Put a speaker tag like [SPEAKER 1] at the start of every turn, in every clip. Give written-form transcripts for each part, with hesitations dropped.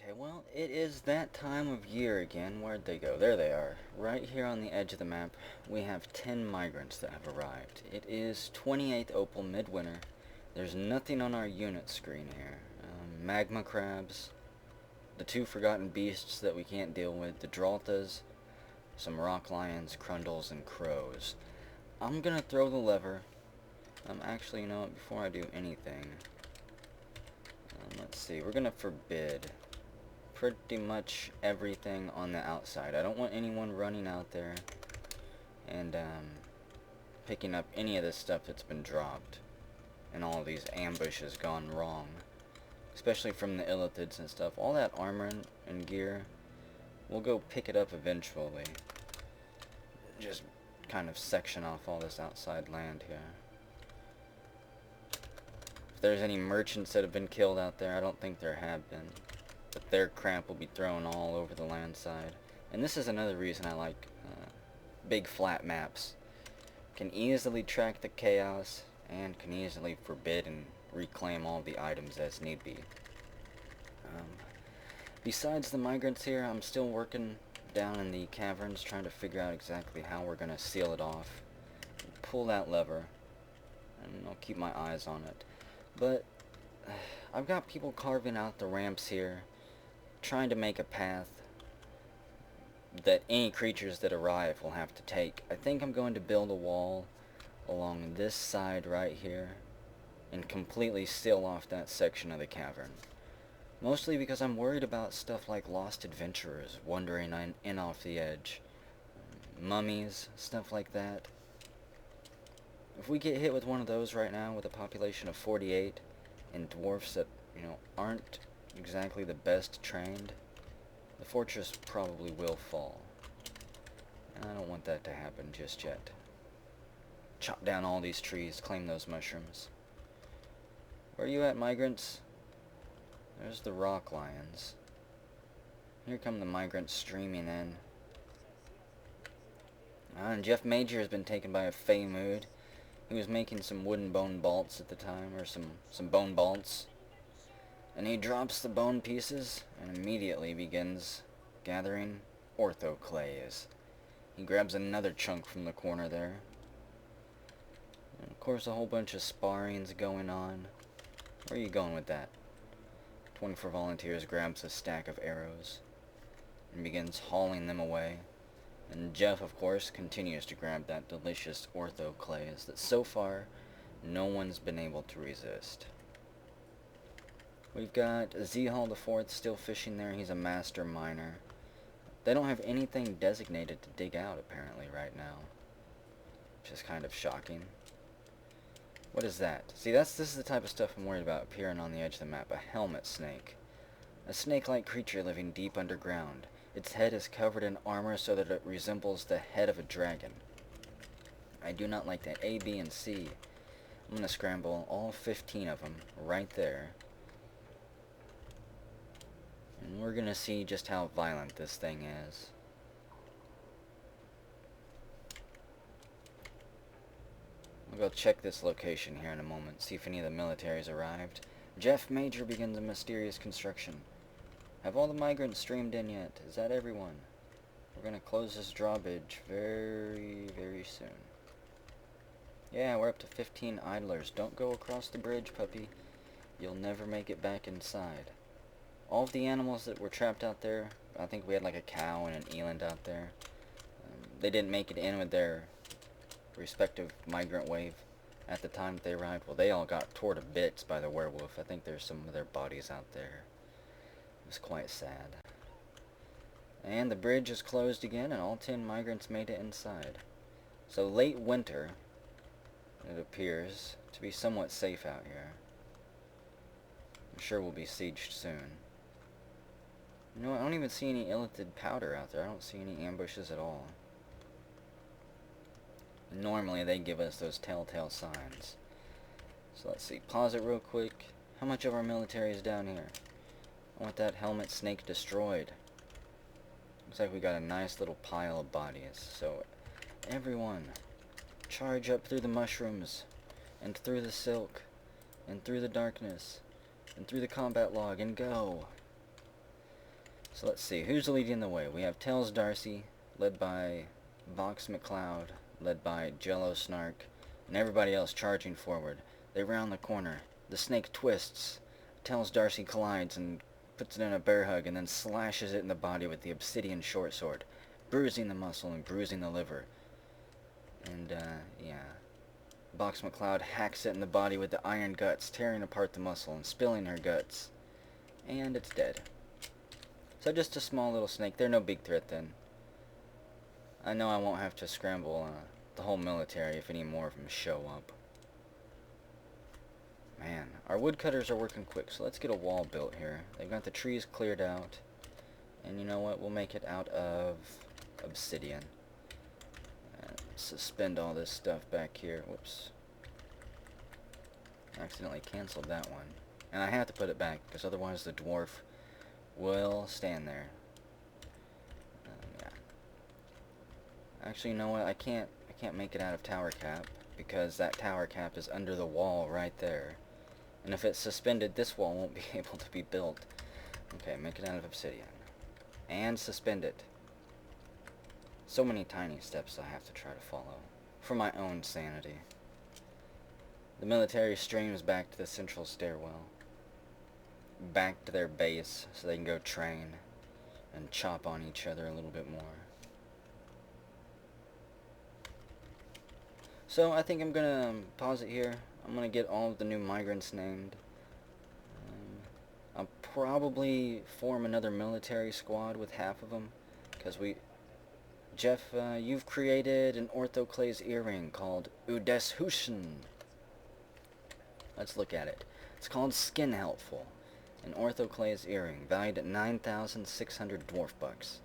[SPEAKER 1] Okay, well, it is that time of year again. Where'd they go? There they are. Right here on the edge of the map, we have 10 migrants that have arrived. It is 28th Opal midwinter. There's nothing on our unit screen here. Magma crabs, the two forgotten beasts that we can't deal with, the Draltas, some rock lions, crundles, and crows. I'm gonna throw the lever. Actually, you know what, before I do anything, let's see, we're gonna forbid pretty much everything on the outside. I don't want anyone running out there and picking up any of this stuff that's been dropped and all these ambushes gone wrong, especially from the illithids and stuff. All that armor and gear, we'll go pick it up eventually. Just kind of section off all this outside land here. If there's any merchants that have been killed out there, I don't think there have been, but their crap will be thrown all over the land side. And this is another reason I like big flat maps. Can easily track the chaos and can easily forbid and reclaim all the items as need be. Besides the migrants here, I'm still working down in the caverns trying to figure out exactly how we're going to seal it off. Pull that lever and I'll keep my eyes on it. But I've got people carving out the ramps here, trying to make a path that any creatures that arrive will have to take. I think I'm going to build a wall along this side right here and completely seal off that section of the cavern. Mostly because I'm worried about stuff like lost adventurers wandering in off the edge, mummies, stuff like that. If we get hit with one of those right now with a population of 48 and dwarfs that, aren't exactly the best trained, the fortress probably will fall. And I don't want that to happen just yet. Chop down all these trees, claim those mushrooms. Where are you at, migrants? There's the rock lions. Here come the migrants streaming in. And Jeff Major has been taken by a fey mood. He was making some wooden bone bolts at the time, or some bone bolts. And he drops the bone pieces and immediately begins gathering orthoclays. He grabs another chunk from the corner there. And of course a whole bunch of sparring's going on. Where are you going with that? 24 volunteers grabs a stack of arrows and begins hauling them away. And Jeff, of course, continues to grab that delicious orthoclays that so far no one's been able to resist. We've got Zehal IV still fishing there. He's a master miner. They don't have anything designated to dig out apparently right now, which is kind of shocking. What is that? See, this is the type of stuff I'm worried about appearing on the edge of the map. A helmet snake. A snake-like creature living deep underground. Its head is covered in armor so that it resembles the head of a dragon. I do not like that. A, B, and C. I'm going to scramble all 15 of them right there. And we're going to see just how violent this thing is. We'll go check this location here in a moment, see if any of the military's arrived. Jeff Major begins a mysterious construction. Have all the migrants streamed in yet? Is that everyone? We're going to close this drawbridge very, very soon. Yeah, we're up to 15 idlers. Don't go across the bridge, puppy. You'll never make it back inside. All of the animals that were trapped out there, I think we had like a cow and an eland out there. They didn't make it in with their respective migrant wave at the time that they arrived. Well, they all got tore to bits by the werewolf. I think there's some of their bodies out there. It was quite sad. And the bridge is closed again, and all 10 migrants made it inside. So late winter, it appears to be somewhat safe out here. I'm sure we'll be sieged soon. You know, I don't even see any illithid powder out there. I don't see any ambushes at all. Normally they give us those telltale signs. So let's see. Pause it real quick. How much of our military is down here? I want that helmet snake destroyed. Looks like we got a nice little pile of bodies. So everyone, charge up through the mushrooms, and through the silk, and through the darkness, and through the combat log, and go. So let's see, who's leading the way? We have Tails Darcy, led by Vox McCloud, led by Jello Snark, and everybody else charging forward. They round the corner. The snake twists. Tails Darcy collides and puts it in a bear hug and then slashes it in the body with the obsidian short sword, bruising the muscle and bruising the liver. And, yeah. Vox McCloud hacks it in the body with the iron guts, tearing apart the muscle and spilling her guts. And it's dead. So just a small little snake. They're no big threat then. I know I won't have to scramble the whole military if any more of them show up. Man, our woodcutters are working quick, so let's get a wall built here. They've got the trees cleared out. And you know what? We'll make it out of obsidian. Suspend all this stuff back here. Whoops. Accidentally canceled that one. And I have to put it back, because otherwise the dwarf will stand there. Yeah. Actually, you know what? I can't make it out of tower cap, because that tower cap is under the wall right there. And if it's suspended, this wall won't be able to be built. Okay, make it out of obsidian. And suspend it. So many tiny steps I have to try to follow, for my own sanity. The military streams back to the central stairwell. Back to their base, so they can go train and chop on each other a little bit more. So I think I'm gonna pause it here. I'm gonna get all of the new migrants named. I'll probably form another military squad with half of them, because Jeff, you've created an orthoclase earring called Udeshushin. Let's look at it. It's called Skin Helpful, an orthoclase earring valued at 9,600 dwarf bucks.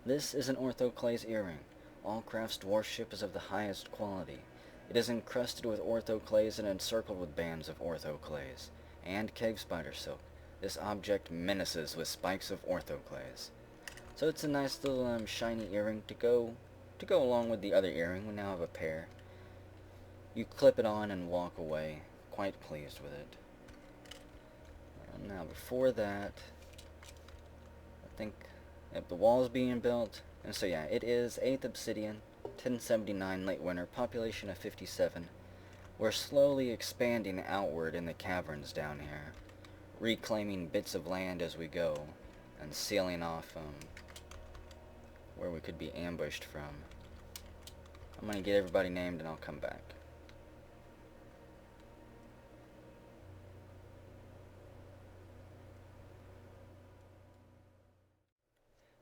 [SPEAKER 1] This is an orthoclase earring. All crafts dwarfship is of the highest quality. It is encrusted with orthoclase and encircled with bands of orthoclase and cave spider silk. This object menaces with spikes of orthoclase. So it's a nice little shiny earring to go along with the other earring. We now have a pair. You clip it on and walk away. Quite pleased with it. Now before that, I think the wall's being built. And so yeah, it is 8th obsidian, 1079 late winter, population of 57. We're slowly expanding outward in the caverns down here, reclaiming bits of land as we go, and sealing off where we could be ambushed from. I'm going to get everybody named and I'll come back.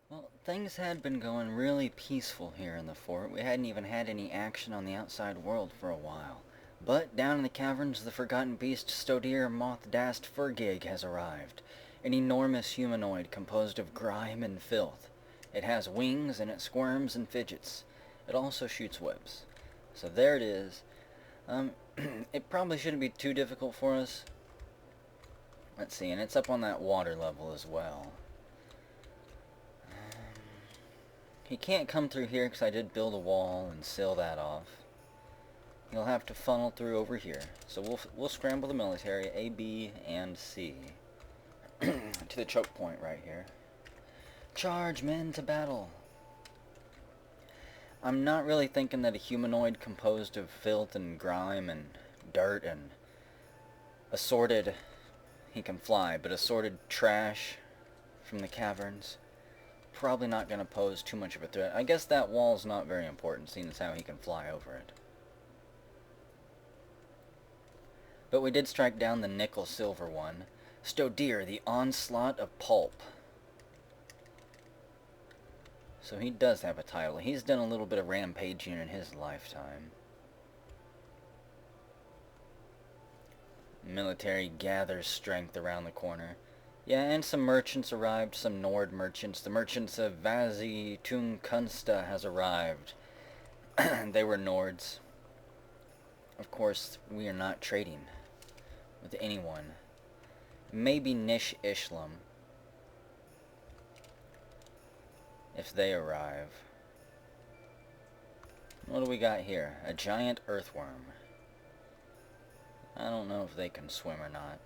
[SPEAKER 1] Well, things had been going really peaceful here in the fort. We hadn't even had any action on the outside world for a while. But down in the caverns, the forgotten beast Stodir Moth-Dast Furgig has arrived. An enormous humanoid composed of grime and filth. It has wings and it squirms and fidgets. It also shoots webs. So there it is. It probably shouldn't be too difficult for us. Let's see, and it's up on that water level as well. He can't come through here because I did build a wall and seal that off. He'll have to funnel through over here. So we'll scramble the military, A, B, and C. To the choke point right here. Charge, men, to battle! I'm not really thinking that a humanoid composed of filth and grime and dirt and assorted, he can fly, but assorted trash from the caverns, probably not going to pose too much of a threat. I guess that wall's not very important, seeing as how he can fly over it. But we did strike down the nickel-silver one. Stodir, the Onslaught of Pulp. So he does have a title. He's done a little bit of rampaging in his lifetime. Military gathers strength around the corner. Yeah, and some merchants arrived, some Nord merchants. The merchants of Vazi Tunkunsta has arrived. They were Nords. Of course, we are not trading with anyone. Maybe Nish Ishlam, if they arrive. What do we got here? A giant earthworm. I don't know if they can swim or not.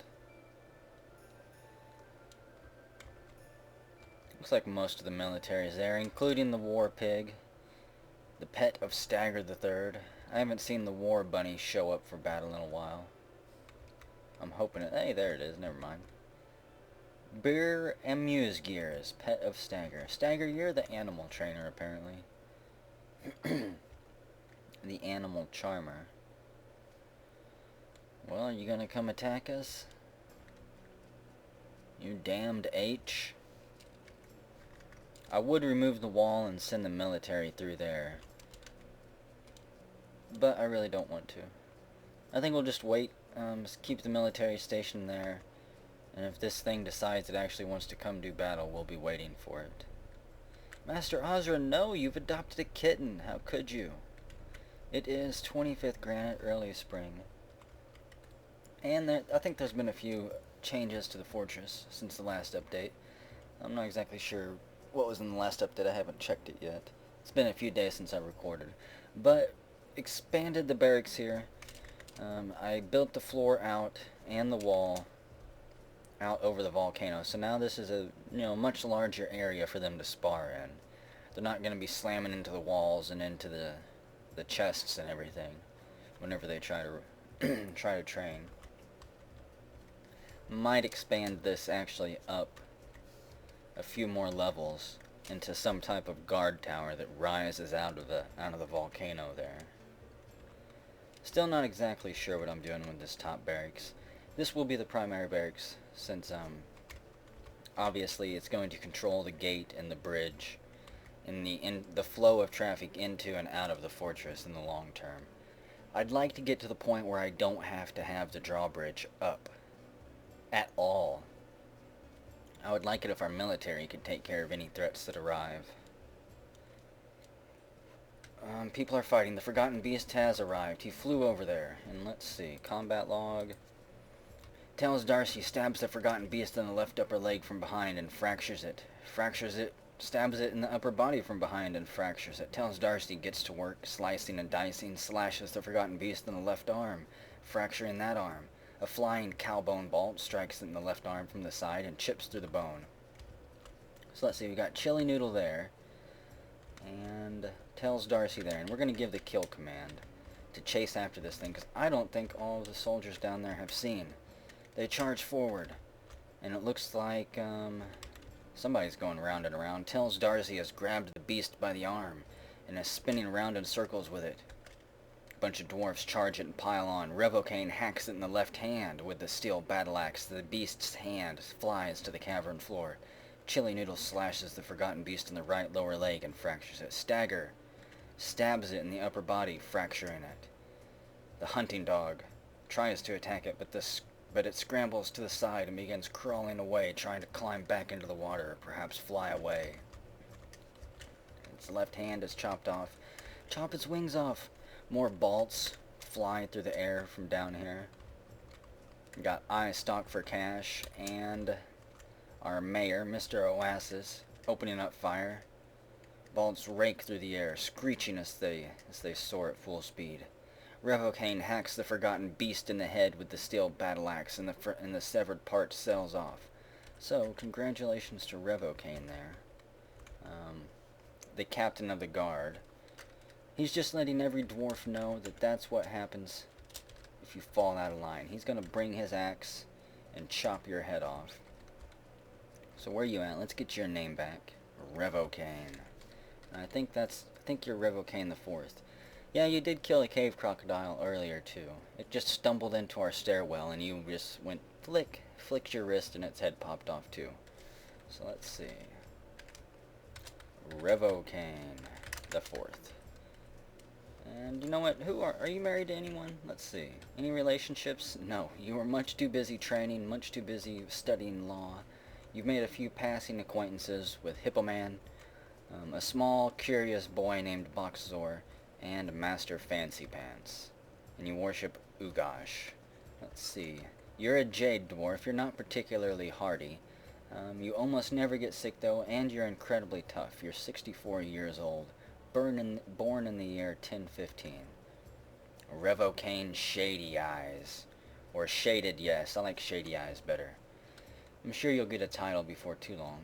[SPEAKER 1] Looks like most of the military is there, including the war pig, the pet of Stagger the Third. I haven't seen the war bunny show up for battle in a while. I'm hoping it... Hey, there it is. Never mind. Beer Amuse Gears, pet of Stagger. Stagger, you're the animal trainer, apparently. The animal charmer. Well, are you gonna come attack us? You damned H. I would remove the wall and send the military through there, but I really don't want to. I think we'll just wait, just keep the military stationed there, and if this thing decides it actually wants to come do battle, we'll be waiting for it. Master Ozra, no, you've adopted a kitten. How could you? It is 25th Granite, early spring. And I think there's been a few changes to the fortress since the last update. I'm not exactly sure what was in the last update. I haven't checked it yet. It's been a few days since I recorded. But expanded the barracks here. I built the floor out and the wall out over the volcano. So now this is a much larger area for them to spar in. They're not going to be slamming into the walls and into the chests and everything whenever they try to train. Might expand this actually up a few more levels into some type of guard tower that rises out of the volcano there. Still not exactly sure what I'm doing with this top barracks. This will be the primary barracks since obviously it's going to control the gate and the bridge and the flow of traffic into and out of the fortress in the long term. I'd like to get to the point where I don't have to have the drawbridge up at all. I would like it if our military could take care of any threats that arrive. People are fighting. The Forgotten Beast has arrived. He flew over there. And let's see. Combat log. Tells Darcy stabs the Forgotten Beast in the left upper leg from behind and fractures it. Stabs it in the upper body from behind and fractures it. Tells Darcy gets to work, slicing and dicing, slashes the Forgotten Beast in the left arm, fracturing that arm. A flying cowbone bolt strikes it in the left arm from the side and chips through the bone. So let's see, we got Chili Noodle there. And tells Darcy there. And we're going to give the kill command to chase after this thing, because I don't think all of the soldiers down there have seen. They charge forward. And it looks like somebody's going round and around. Tells Darcy has grabbed the beast by the arm and is spinning around in circles with it. Bunch of dwarfs charge it and pile on. Revocane hacks it in the left hand with the steel battle axe. The beast's hand flies to the cavern floor. Chili Noodle slashes the Forgotten Beast in the right lower leg and fractures it. Stagger stabs it in the upper body, fracturing it. The hunting dog tries to attack it, but it scrambles to the side and begins crawling away, trying to climb back into the water or perhaps fly away. Its left hand is chopped off. Chop its wings off. More bolts fly through the air from down here. We got eye stock for cash, and our mayor, Mr. Oasis, opening up fire. Bolts rake through the air, screeching as they soar at full speed. Revocane hacks the Forgotten Beast in the head with the steel battle axe, and the severed part sails off. So, congratulations to Revocane there. The captain of the guard. He's just letting every dwarf know that that's what happens if you fall out of line. He's going to bring his axe and chop your head off. So where are you at? Let's get your name back. Revocane. I think you're Revocane the Fourth. Yeah, you did kill a cave crocodile earlier too. It just stumbled into our stairwell and you just went flicked your wrist and its head popped off too. So let's see. Revocane the Fourth. And you know what? Are you married to anyone? Let's see. Any relationships? No. You are much too busy training, much too busy studying law. You've made a few passing acquaintances with Hippoman, a small, curious boy named Boxzor, and Master Fancy Pants. And you worship Ugash. Let's see. You're a jade dwarf. You're not particularly hardy. You almost never get sick though, and you're incredibly tough. You're 64 years old. Born in the year 1015. Revocane Shady Eyes. Or Shaded, yes. I like Shady Eyes better. I'm sure you'll get a title before too long.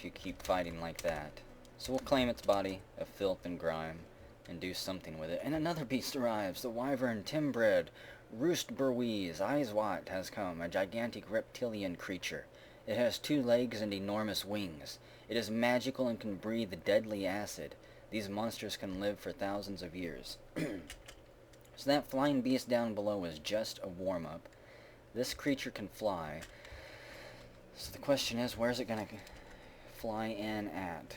[SPEAKER 1] if you keep fighting like that. So we'll claim its body of filth and grime and do something with it. And another beast arrives. The Wyvern Timbred Roostburwees Eyeswat has come, a gigantic reptilian creature. It has 2 legs and enormous wings. It is magical and can breathe deadly acid. These monsters can live for thousands of years. So that flying beast down below is just a warm-up. This creature can fly. So the question is, where's it gonna fly in at?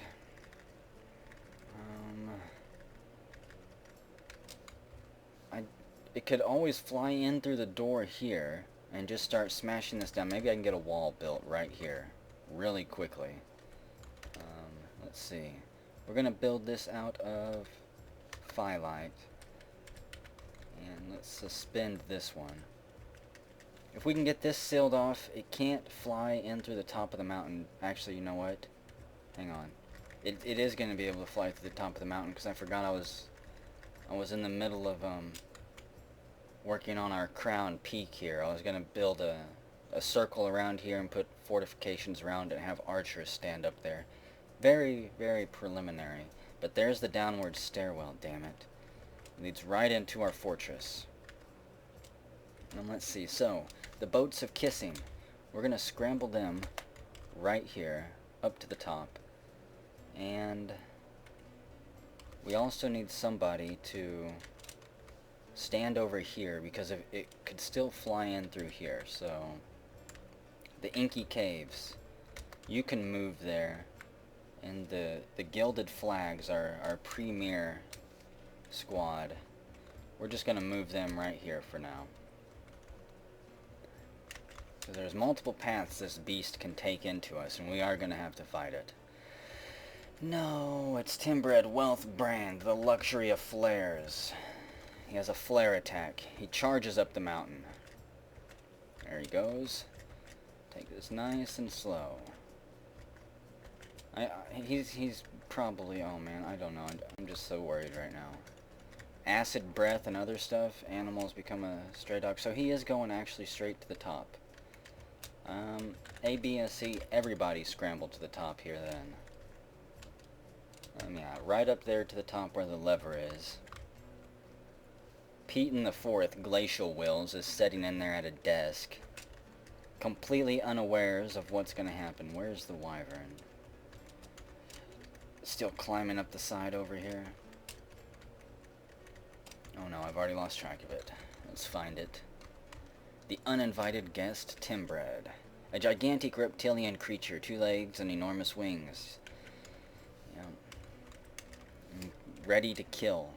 [SPEAKER 1] It could always fly in through the door here and just start smashing this down. Maybe I can get a wall built right here really quickly. Let's see. We're gonna build this out of phyllite. And let's suspend this one. If we can get this sealed off, it can't fly in through the top of the mountain. Actually, you know what? Hang on. It is going to be able to fly through the top of the mountain, because I forgot I was in the middle of working on our crown peak here. I was going to build a circle around here and put fortifications around it and have archers stand up there. Very, very preliminary. But there's the downward stairwell, damn it. It leads right into our fortress. And let's see, so, the boats of kissing. We're going to scramble them right here, up to the top. And we also need somebody to stand over here, because it could still fly in through here. So, the Inky Caves. You can move there. And the Gilded Flags are our premier squad. We're just going to move them right here for now. So there's multiple paths this beast can take into us, and we are going to have to fight it. No, it's Timbred Wealth Brand, the luxury of flares. He has a flare attack. He charges up the mountain. There he goes. Take this nice and slow. He's probably, oh man, I don't know. I'm just so worried right now. Acid breath and other stuff, animals become a stray dog. So he is going actually straight to the top. A, B, and C, everybody scrambled to the top here then. Yeah, right up there to the top where the lever is. Pete in the fourth, Glacial Wills, is sitting in there at a desk, completely unawares of what's going to happen. Where's the Wyvern? Still climbing up the side over here. Oh no, I've already lost track of it. Let's find it. The uninvited guest, Timbred. A gigantic reptilian creature, 2 legs and enormous wings. Yeah. Ready to kill.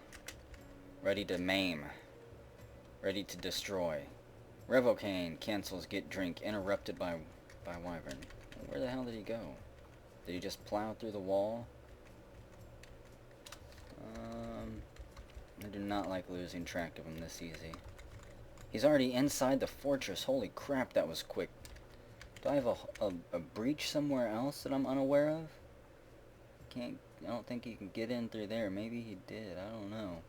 [SPEAKER 1] Ready to maim. Ready to destroy. Revocane cancels get drink, interrupted by Wyvern. Where the hell did he go? Did he just plow through the wall? I do not like losing track of him this easy. He's already inside the fortress. Holy crap, that was quick. Do I have a breach somewhere else that I'm unaware of? I don't think he can get in through there. Maybe he did. I don't know.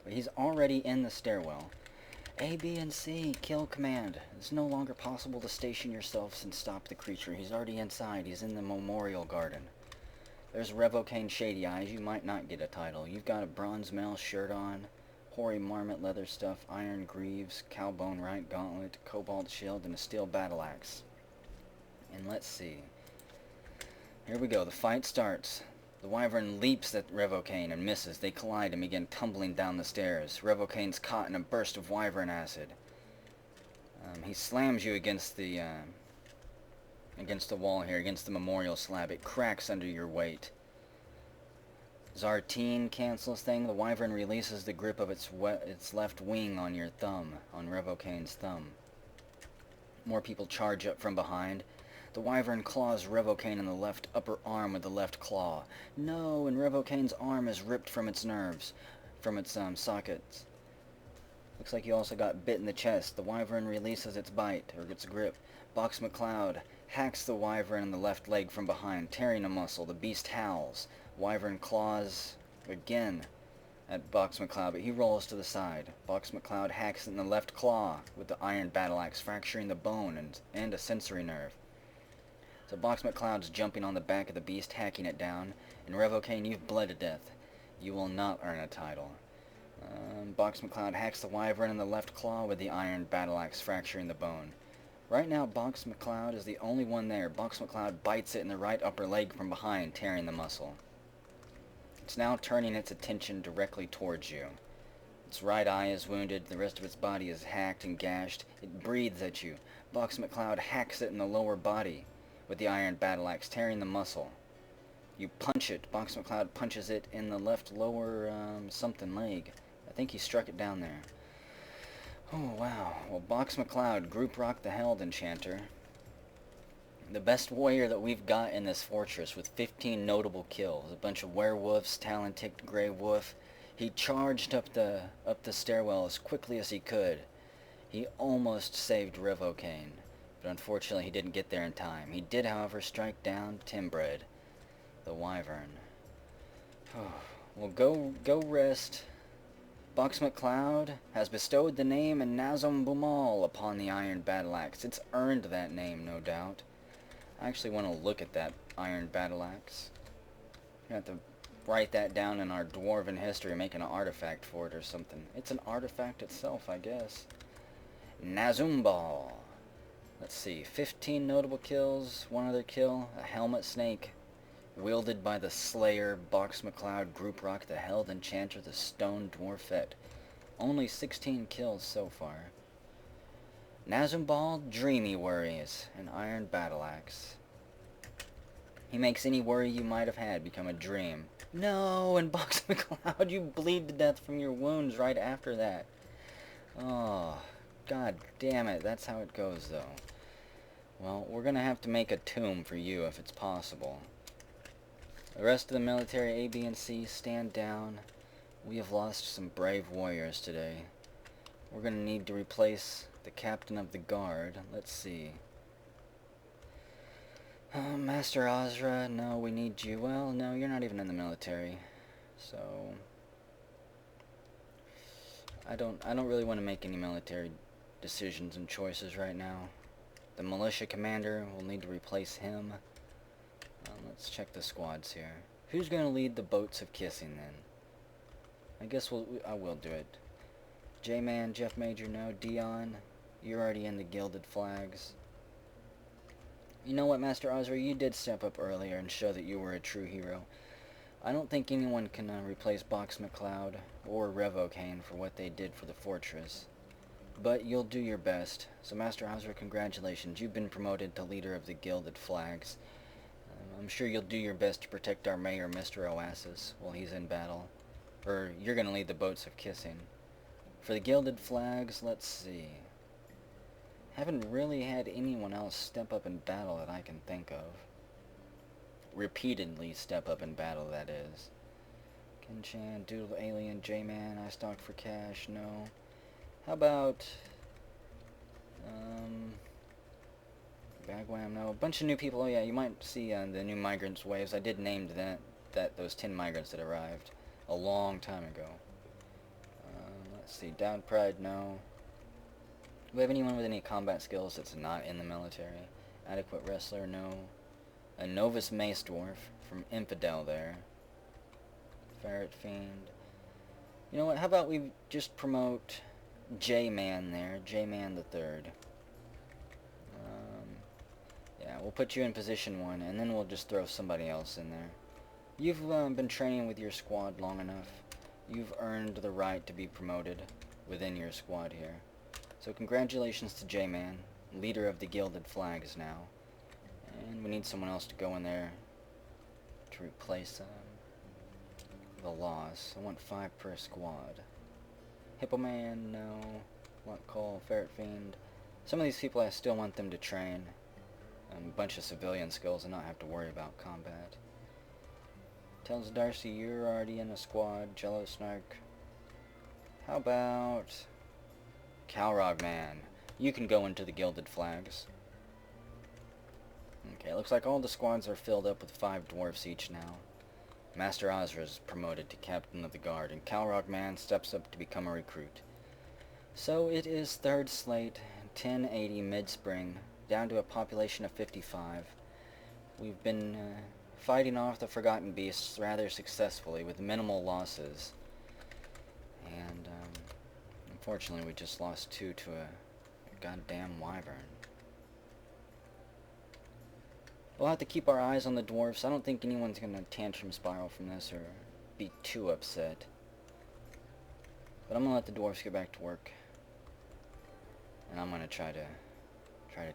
[SPEAKER 1] But he's already in the stairwell. A, B, and C, kill command. It's no longer possible to station yourselves and stop the creature. He's already inside. He's in the memorial garden. There's Revocane Shady Eyes. You might not get a title. You've got a bronze mail shirt on, hoary marmot leather stuff, iron greaves, cowbone right gauntlet, cobalt shield, and a steel battle axe. And let's see. Here we go. The fight starts. The Wyvern leaps at Revocane and misses. They collide and begin tumbling down the stairs. Revocane's caught in a burst of Wyvern acid. He slams you against the wall here, against the memorial slab. It cracks under your weight. Zartine cancels thing. The Wyvern releases the grip of its left wing on your thumb, on Revocane's thumb. More people charge up from behind. The Wyvern claws Revocane in the left upper arm with the left claw. No, and Revocane's arm is ripped from its nerves, from its sockets. Looks like you also got bit in the chest. The Wyvern releases its bite, or its grip. Box McCloud hacks the Wyvern in the left leg from behind, tearing a muscle. The beast howls. Wyvern claws again at Box McCloud, but he rolls to the side. Box McCloud hacks in the left claw with the iron battle axe, fracturing the bone and a sensory nerve. So Box McCloud's jumping on the back of the beast, hacking it down, and Revocane, you've bled to death. You will not earn a title. Box McCloud hacks the Wyvern in the left claw with the iron battle axe, fracturing the bone. Right now, Box McCloud is the only one there. Box McCloud bites it in the right upper leg from behind, tearing the muscle. It's now turning its attention directly towards you. Its right eye is wounded, the rest of its body is hacked and gashed. It breathes at you. Box McCloud hacks it in the lower body with the iron battle axe, tearing the muscle. You punch it. Box McCloud punches it in the left lower something leg. I think he struck it down there. Oh, wow. Well, Box McCloud, Group Rock the Held Enchanter. The best warrior that we've got in this fortress with 15 notable kills. A bunch of werewolves, talon-ticked grey wolf. He charged up the stairwell as quickly as he could. He almost saved Revocane, but unfortunately he didn't get there in time. He did, however, strike down Timbred, the Wyvern. Well, go rest. Box McCloud has bestowed the name Nazum Bumal upon the iron battle axe. It's earned that name, no doubt. I actually want to look at that iron battle axe. You have to write that down in our dwarven history, make an artifact for it or something. It's an artifact itself, I guess. Nazumbal. Let's see, 15 notable kills, one other kill, a helmet snake, wielded by the Slayer, Box McCloud, Group Rock, the Held Enchanter, the Stone Dwarfette. Only 16 kills so far. Nazumbal, Dreamy Worries, an iron battle axe. He makes any worry you might have had become a dream. No, and Box McCloud, you bleed to death from your wounds right after that. Oh, god damn it, that's how it goes though. Well, we're gonna have to make a tomb for you if it's possible. The rest of the military A, B, and C, stand down. We have lost some brave warriors today. We're going to need to replace the captain of the guard. Let's see. Master Ozra, no, we need you. Well, no, you're not even in the military. So I don't really want to make any military decisions and choices right now. The militia commander will need to replace him. Let's check the squads here. Who's going to lead the boats of kissing then? I guess I will do it. J-Man, Jeff Major, no. Dion, you're already in the Gilded Flags. You know what, Master Ozra, you did step up earlier and show that you were a true hero. I don't think anyone can replace Box McCloud or Revocane for what they did for the fortress. But you'll do your best. So Master Ozra, congratulations. You've been promoted to leader of the Gilded Flags. I'm sure you'll do your best to protect our mayor, Mr. Oasis, while he's in battle. Or you're going to lead the boats of kissing. For the Gilded Flags, let's see. Haven't really had anyone else step up in battle that I can think of. Repeatedly step up in battle, that is. Kinchan, Doodle Alien, J-Man, I Stock for Cash, no. How about... Bagwam, no. A bunch of new people. Oh yeah, you might see the new Migrants waves. I did name those 10 migrants that arrived a long time ago. Let's see. Down Pride, no. Do we have anyone with any combat skills that's not in the military? Adequate Wrestler, no. A Novus Mace Dwarf from Infidel there. Ferret Fiend. You know what? How about we just promote J-Man there. J-Man the Third. Yeah, we'll put you in position 1, and then we'll just throw somebody else in there. You've been training with your squad long enough. You've earned the right to be promoted within your squad here. So congratulations to J-Man, leader of the Gilded Flags now. And we need someone else to go in there to replace the loss. I want 5 per squad. Hippo Man, no. Want Cole, Ferret Fiend. Some of these people I still want them to train. A bunch of civilian skills and not have to worry about combat. Tells Darcy you're already in a squad. Jello Snark. How about Calrog Man? You can go into the Gilded Flags. Okay, looks like all the squads are filled up with 5 dwarfs each now. Master Ozra is promoted to Captain of the Guard, and Calrog Man steps up to become a recruit. So it is 3rd slate, 1080 mid-spring, down to a population of 55. we've been fighting off the Forgotten Beasts rather successfully with minimal losses. And unfortunately we just lost 2 to a goddamn Wyvern. We'll have to keep our eyes on the dwarfs. I don't think anyone's going to tantrum spiral from this or be too upset. But I'm going to let the dwarfs get back to work. And I'm going to try to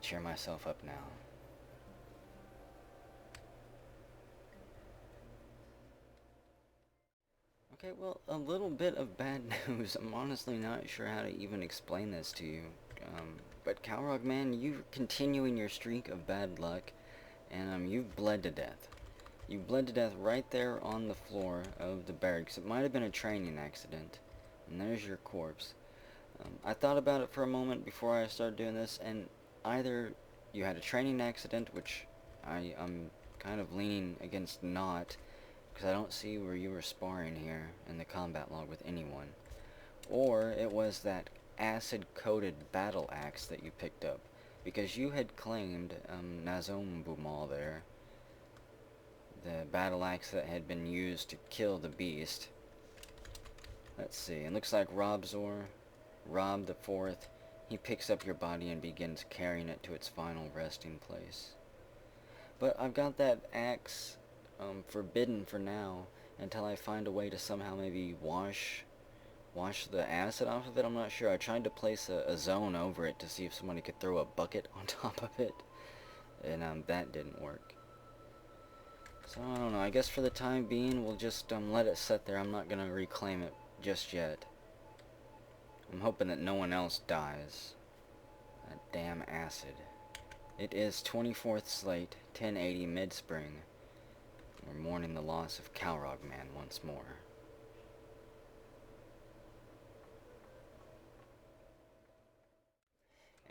[SPEAKER 1] cheer myself up now. Okay, well, a little bit of bad news. I'm honestly not sure how to even explain this to you. But Calrog, man, you're continuing your streak of bad luck, and you've bled to death. You bled to death right there on the floor of the barracks. It might have been a training accident. And there's your corpse. I thought about it for a moment before I started doing this, and either you had a training accident, which I'm kind of leaning against not, because I don't see where you were sparring here in the combat log with anyone, or it was that acid-coated battle axe that you picked up, because you had claimed Nazombumal there, the battle axe that had been used to kill the beast. Let's see, it looks like Rob the Fourth, he picks up your body and begins carrying it to its final resting place. But I've got that axe forbidden for now until I find a way to somehow maybe wash the acid off of it. I'm not sure. I tried to place a zone over it to see if somebody could throw a bucket on top of it, and that didn't work. So I don't know. I guess for the time being we'll just let it sit there. I'm not gonna reclaim it just yet. I'm hoping that no one else dies. That damn acid. It is 24th Slate, 1080 mid-spring. We're mourning the loss of Calrog Man once more.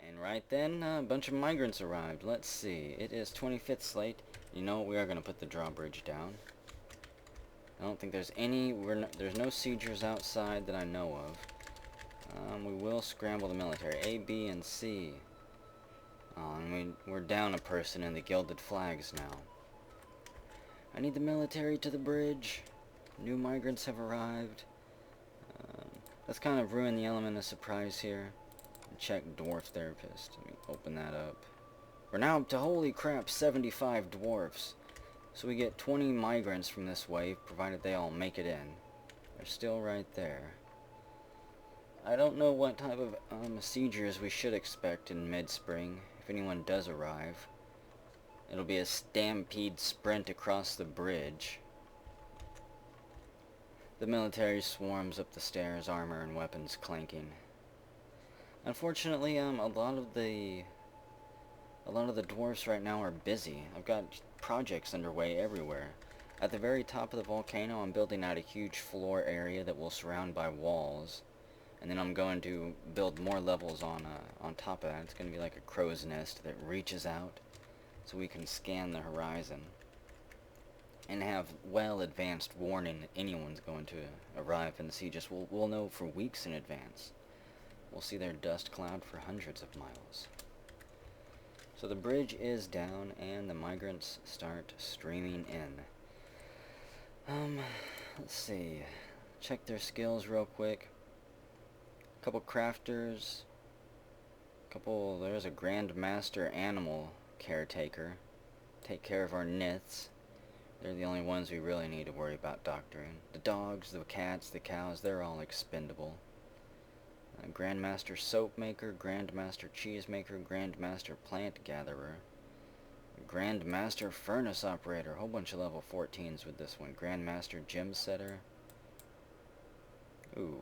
[SPEAKER 1] And right then, a bunch of migrants arrived. Let's see. It is 25th Slate. You know what? We are going to put the drawbridge down. I don't think there's any... there's no siegers outside that I know of. We will scramble the military. A, B, and C. And we're down a person in the Gilded Flags now. I need the military to the bridge. New migrants have arrived. Let's kind of ruin the element of surprise here. Check Dwarf Therapist. Let me open that up. We're now up to, holy crap, 75 dwarfs. So we get 20 migrants from this wave, provided they all make it in. They're still right there. I don't know what type of siegers we should expect in mid-spring, if anyone does arrive. It'll be a stampede sprint across the bridge. The military swarms up the stairs, armor and weapons clanking. Unfortunately, a lot of the dwarfs right now are busy. I've got projects underway everywhere. At the very top of the volcano, I'm building out a huge floor area that will surround by walls. And then I'm going to build more levels on top of that. It's going to be like a crow's nest that reaches out so we can scan the horizon and have well advanced warning that anyone's going to arrive and siege us. We'll know for weeks in advance. We'll see their dust cloud for hundreds of miles. So the bridge is down and the migrants start streaming in. Let's see. Check their skills real quick. Couple crafters. There's a Grandmaster Animal Caretaker. Take care of our niths. They're the only ones we really need to worry about doctoring. The dogs, the cats, the cows, they're all expendable. Grandmaster Soap Maker, Grandmaster Cheese Maker, Grandmaster Plant Gatherer, Grandmaster Furnace Operator, a whole bunch of level 14s with this one. Grandmaster Gem Setter. Ooh.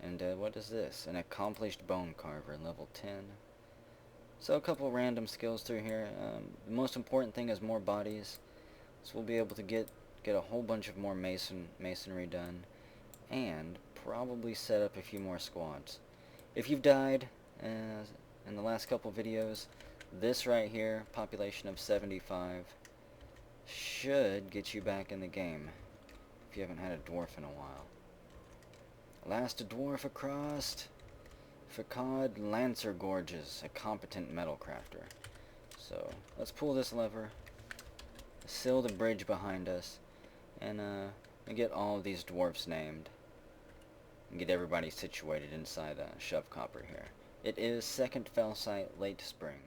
[SPEAKER 1] And what is this? An Accomplished Bone Carver, level 10. So a couple random skills through here. The most important thing is more bodies. So we'll be able to get a whole bunch of more masonry done. And probably set up a few more squads. If you've died in the last couple videos, this right here, population of 75, should get you back in the game if you haven't had a dwarf in a while. Last dwarf across. Facade Lancer Gorges, a competent metal crafter. So let's pull this lever. seal the bridge behind us, and get all of these dwarfs named, and get everybody situated inside Shovecopper here. It is second fell site, late spring.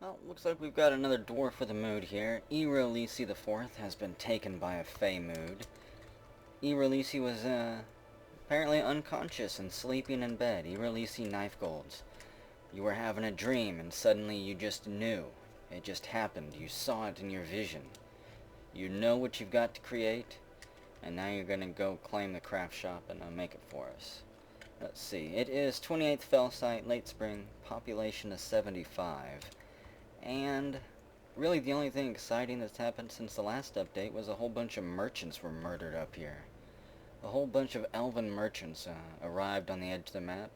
[SPEAKER 1] Well, looks like we've got another dwarf with a mood here. Irolisi the Fourth has been taken by a fey mood. Irolisi was apparently unconscious and sleeping in bed. Irolisi Knife Golds. You were having a dream and suddenly you just knew. It just happened. You saw it in your vision. You know what you've got to create, and now you're going to go claim the craft shop and make it for us. Let's see. It is 28th Fell Site, late spring. Population is 75. And really the only thing exciting that's happened since the last update was a whole bunch of merchants were murdered up here. A whole bunch of elven merchants arrived on the edge of the map.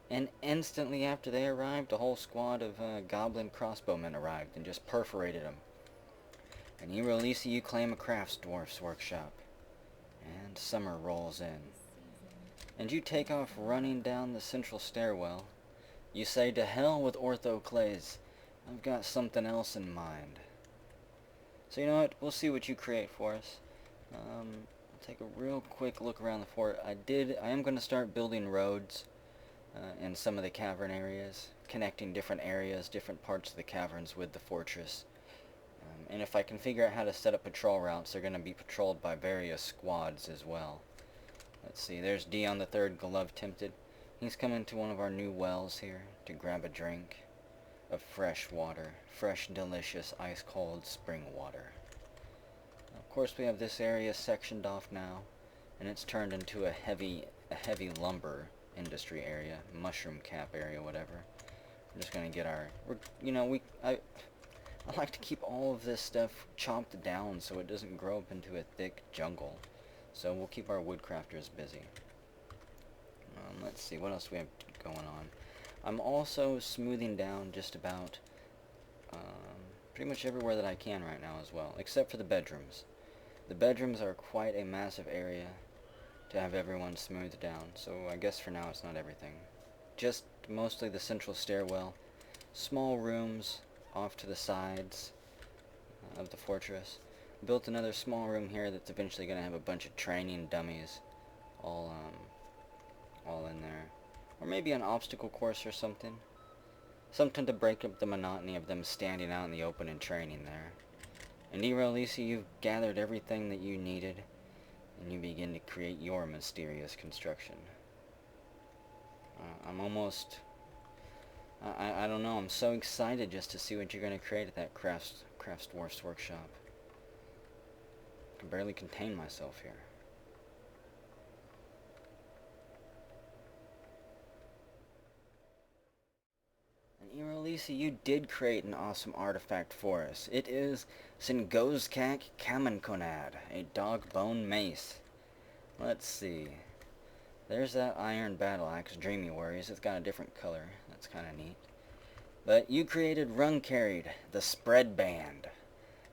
[SPEAKER 1] And instantly after they arrived, a whole squad of goblin crossbowmen arrived and just perforated them. And Irolisi, you claim a crafts dwarf's workshop. And summer rolls in. And you take off running down the central stairwell. You say, to hell with orthoclase. I've got something else in mind. So you know what? We'll see what you create for us. I'll take a real quick look around the fort. I am going to start building roads in some of the cavern areas, connecting different areas, different parts of the caverns with the fortress. And if I can figure out how to set up patrol routes, they're going to be patrolled by various squads as well. Let's see, there's Dion the Third, Glove Tempted. He's coming to one of our new wells here to grab a drink of fresh water. Fresh, delicious, ice-cold spring water. Of course, we have this area sectioned off now, and it's turned into a heavy lumber industry area, mushroom cap area, whatever. We're just gonna get our, I like to keep all of this stuff chopped down so it doesn't grow up into a thick jungle. So we'll keep our woodcrafters busy. Let's see, what else we have going on. I'm also smoothing down just about pretty much everywhere that I can right now as well, except for the bedrooms. The bedrooms are quite a massive area to have everyone smoothed down, so I guess for now it's not everything. Just mostly the central stairwell, small rooms off to the sides of the fortress. Built another small room here that's eventually going to have a bunch of training dummies all in there. Or maybe an obstacle course or something. Something to break up the monotony of them standing out in the open and training there. And Irolisi, you've gathered everything that you needed, and you begin to create your mysterious construction. I'm almost... I don't know, I'm so excited just to see what you're going to create at that Crafts Dwarf's workshop. I can barely contain myself here. And Irolisi, you did create an awesome artifact for us. It is Singozkak Kamenkonad, a dog bone mace. Let's see. There's that iron battle axe, Dreamy Worries. It's got a different color. That's kind of neat. But you created Run Carried, the Spread Band.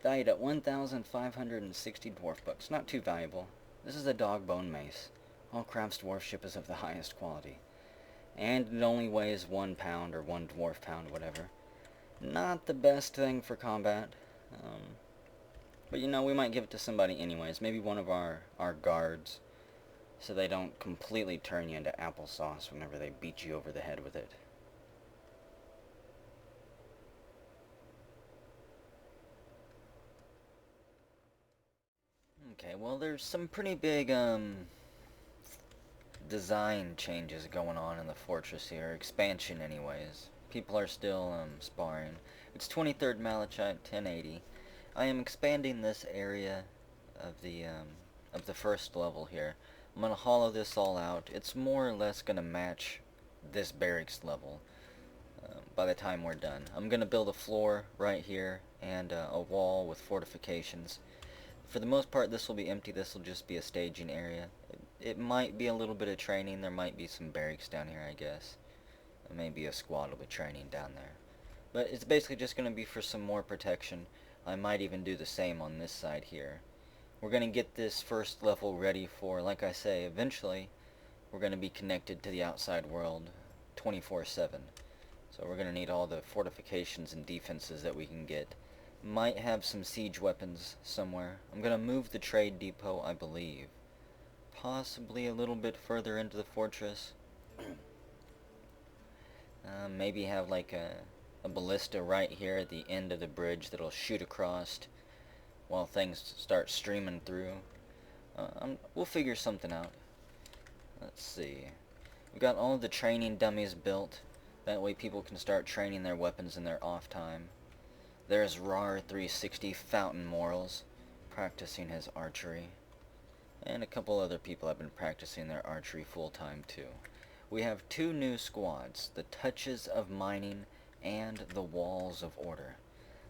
[SPEAKER 1] Valued at 1,560 dwarf bucks. Not too valuable. This is a dog bone mace. All crafts dwarfship is of the highest quality. And it only weighs 1 pound or 1 dwarf pound, whatever. Not the best thing for combat. But you know, we might give it to somebody anyways. Maybe one of our guards. So they don't completely turn you into applesauce whenever they beat you over the head with it. Okay, well there's some pretty big design changes going on in the fortress here. Expansion anyways. People are still sparring. It's 23rd Malachite 1080. I am expanding this area of the first level here. I'm going to hollow this all out. It's more or less going to match this barracks level by the time we're done. I'm going to build a floor right here and a wall with fortifications. For the most part, this will be empty. This will just be a staging area. It might be a little bit of training. There might be some barracks down here, I guess. Maybe a squad will be training down there. But it's basically just going to be for some more protection. I might even do the same on this side here. We're going to get this first level ready for, like I say, eventually we're going to be connected to the outside world 24/7. So we're going to need all the fortifications and defenses that we can get. Might have some siege weapons somewhere. I'm gonna move the trade depot, I believe. Possibly a little bit further into the fortress. Maybe have like a ballista right here at the end of the bridge that'll shoot across while things start streaming through. We'll figure something out. Let's see. We've got all of the training dummies built. That way people can start training their weapons in their off time. There's Rar 360 Fountain Morals practicing his archery. And a couple other people have been practicing their archery full time too. We have two new squads, the Touches of Mining and the Walls of Order.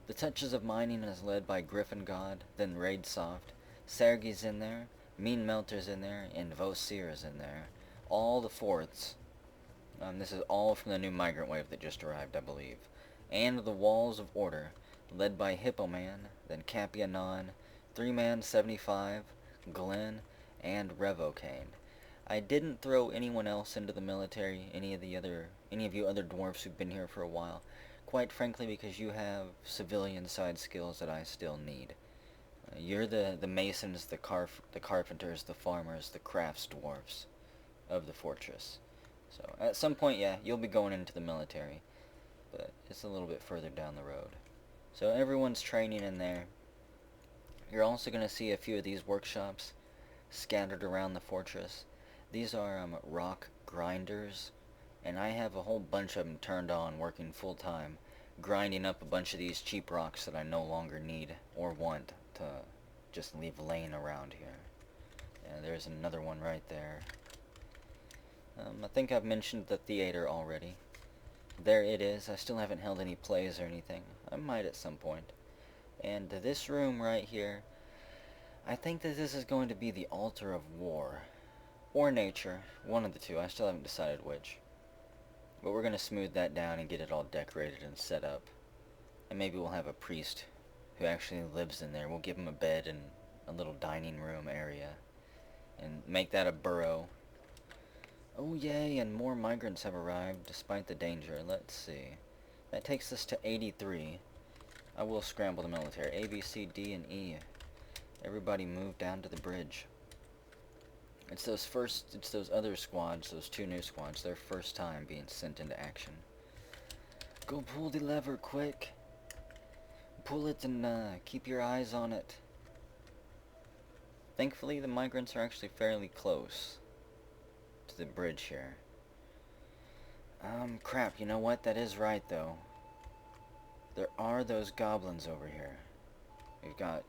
[SPEAKER 1] The Touches of Mining is led by Griffin God, then Raid Soft. Sergi's in there, Mean Melter's in there, and Vosir's in there. All the fourths. This is all from the new Migrant wave that just arrived, I believe. And the Walls of Order, led by Hippo Man, then Capianon, 3-Man 75, Glenn, and Revocane. I didn't throw anyone else into the military, any of you other dwarfs who've been here for a while, quite frankly because you have civilian side skills that I still need. You're the masons, the carpenters, the farmers, the crafts dwarfs of the fortress. So at some point, yeah, you'll be going into the military, but it's a little bit further down the road. So everyone's training in there. You're also going to see a few of these workshops scattered around the fortress. These are rock grinders, and I have a whole bunch of them turned on, working full time, grinding up a bunch of these cheap rocks that I no longer need or want to just leave laying around here. Yeah, there's another one right there. I think I've mentioned the theater already. There it is. I still haven't held any plays or anything. I might at some point. And this room right here, I think that this is going to be the altar of war. Or nature. One of the two. I still haven't decided which. But we're going to smooth that down and get it all decorated and set up. And maybe we'll have a priest who actually lives in there. We'll give him a bed and a little dining room area. And make that a burrow. Oh yay, and more migrants have arrived despite the danger. Let's see. That takes us to 83. I will scramble the military. A, B, C, D, and E. Everybody move down to the bridge. It's those other squads, those two new squads, their first time being sent into action. Go pull the lever, quick. Pull it and keep your eyes on it. Thankfully, the migrants are actually fairly close to the bridge here. Crap, you know what? That is right, though. There are those goblins over here. We've got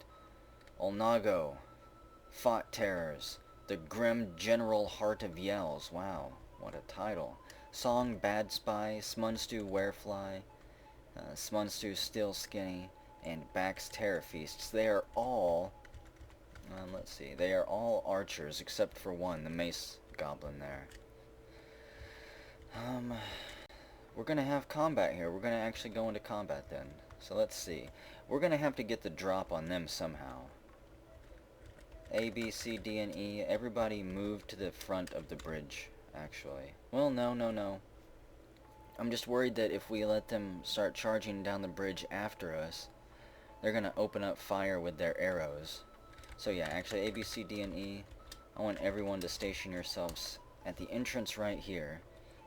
[SPEAKER 1] Olnago, Fought Terrors, the Grim General Heart of Yells. Wow, what a title. Song Bad Spy, Smunstew Werefly, Smunstew Still Skinny, and Back's Terror Feasts. They are all, let's see, they are all archers except for one, the Mace Goblin there. We're gonna have combat here. We're gonna actually go into combat then. So let's see. We're gonna have to get the drop on them somehow. A, B, C, D, and E. Everybody move to the front of the bridge, actually. Well, no. I'm just worried that if we let them start charging down the bridge after us, they're gonna open up fire with their arrows. So yeah, actually A, B, C, D, and E. I want everyone to station yourselves at the entrance right here,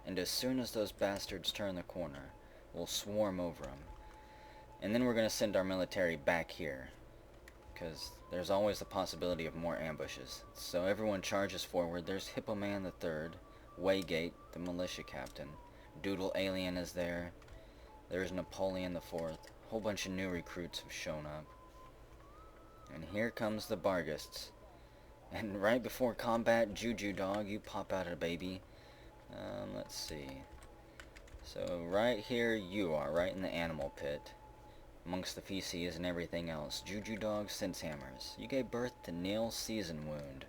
[SPEAKER 1] and as soon as those bastards turn the corner, we'll swarm over them. And then we're going to send our military back here, because there's always the possibility of more ambushes. So everyone charges forward. There's Hippo Man the Third, Waygate, the militia captain, Doodle Alien is there, there's Napoleon the Fourth, a whole bunch of new recruits have shown up. And here comes the Bargists. And right before combat, Juju Dog, you pop out a baby. Let's see. So right here you are, right in the animal pit, amongst the feces and everything else. Juju Dog Sense Hammers. You gave birth to Neil Season Wound.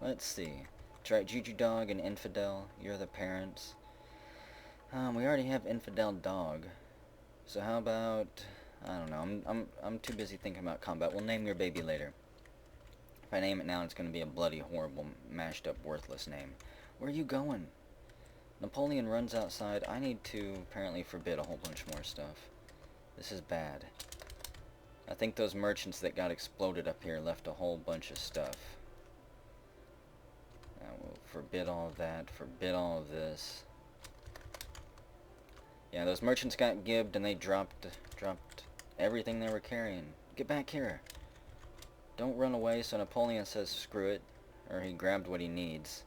[SPEAKER 1] Let's see. That's right, Juju Dog and Infidel, you're the parents. We already have Infidel Dog. So how about, I don't know, I'm too busy thinking about combat. We'll name your baby later. If I name it now, it's going to be a bloody, horrible, mashed up, worthless name. Where are you going? Napoleon runs outside. I need to apparently forbid a whole bunch more stuff. This is bad. I think those merchants that got exploded up here left a whole bunch of stuff. I will forbid all of that, forbid all of this. Yeah, those merchants got gibbed and they dropped everything they were carrying. Get back here. Don't run away. So Napoleon says screw it, or he grabbed what he needs.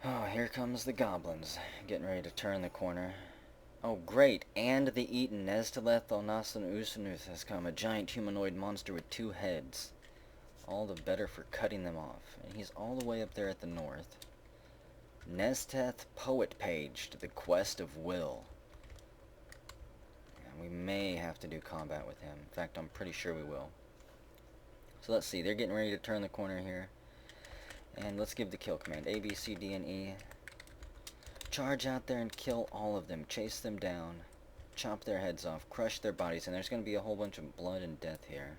[SPEAKER 1] Oh, here comes the goblins, getting ready to turn the corner. Oh, great, and the etin Nesteleth Onasan Usanuth has come, a giant humanoid monster with 2 heads. All the better for cutting them off. And he's all the way up there at the north. Nesteth Poet Page to the Quest of Will. And we may have to do combat with him. In fact, I'm pretty sure we will. So let's see, they're getting ready to turn the corner here. And let's give the kill command. A, B, C, D, and E. Charge out there and kill all of them. Chase them down. Chop their heads off. Crush their bodies. And there's going to be a whole bunch of blood and death here.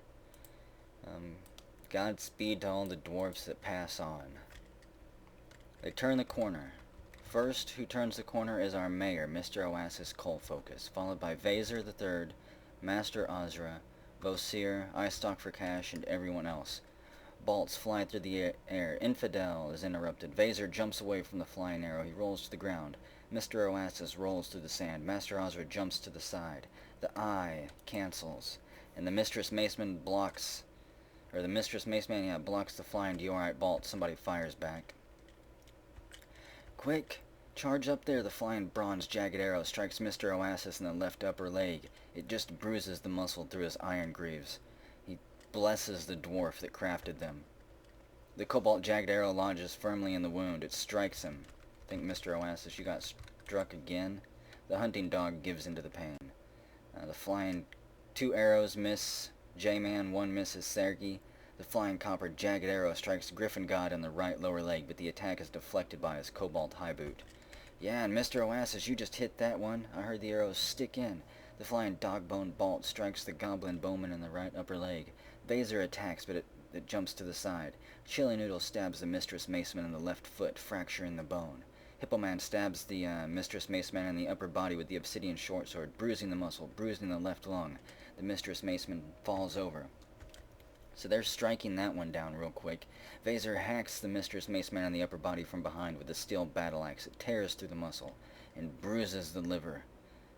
[SPEAKER 1] Godspeed to all the dwarves that pass on. They turn the corner. First, who turns the corner is our mayor, Mr. Oasis Colfocus, followed by Vaser III, Master Ozra, Vosir, Eyestock for Cash, and everyone else. Bolts fly through the air. Infidel is interrupted. Vaser jumps away from the flying arrow. He rolls to the ground. Mr. Oasis rolls through the sand. Master Ozra jumps to the side. The eye cancels. And the Mistress Maceman blocks... Or the Mistress Maceman, blocks the flying diorite bolt. Somebody fires back. Quick! Charge up there. The flying bronze jagged arrow strikes Mr. Oasis in the left upper leg. It just bruises the muscle through his iron greaves. He blesses the dwarf that crafted them. The cobalt jagged arrow lodges firmly in the wound. It strikes him. I think, Mr. Oasis, you got struck again. The hunting dog gives into the pain. The flying 2 arrows miss J-Man, 1 misses Sergei. The flying copper jagged arrow strikes Griffin God in the right lower leg, but the attack is deflected by his cobalt high boot. Yeah, and Mr. Oasis, you just hit that one. I heard the arrows stick in. The flying dogbone bolt strikes the goblin bowman in the right upper leg. Vaser attacks, but it jumps to the side. Chili Noodle stabs the Mistress Maceman in the left foot, fracturing the bone. Hippoman stabs the Mistress Maceman in the upper body with the obsidian short sword, bruising the muscle, bruising the left lung. The Mistress Maceman falls over. So they're striking that one down real quick. Vaser hacks the Mistress Maceman in the upper body from behind with a steel battle axe. It tears through the muscle and bruises the liver.